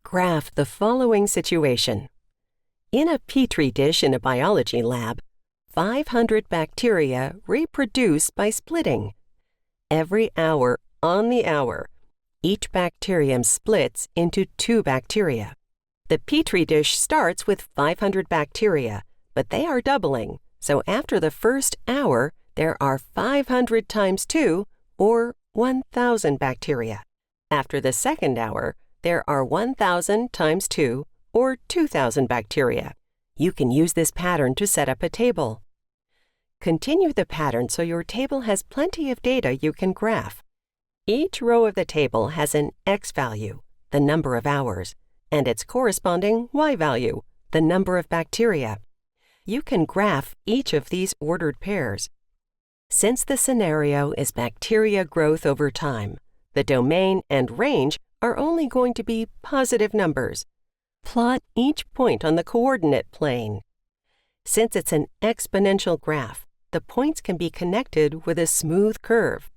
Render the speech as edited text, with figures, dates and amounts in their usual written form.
Graph the following situation. In a petri dish in a biology lab, 500 bacteria reproduce by splitting. Every hour on the hour, each bacterium splits into 2 bacteria. The petri dish starts with 500 bacteria, but they are doubling, so after the first hour, there are 500 times 2, or 1,000 bacteria. After the second hour, there are 1,000 times 2, or 2,000 bacteria. You can use this pattern to set up a table. Continue the pattern so your table has plenty of data you can graph. Each row of the table has an X value, the number of hours, and its corresponding Y value, the number of bacteria. You can graph each of these ordered pairs. Since the scenario is bacteria growth over time, the domain and range are only going to be positive numbers. Plot each point on the coordinate plane. Since it's an exponential graph, the points can be connected with a smooth curve.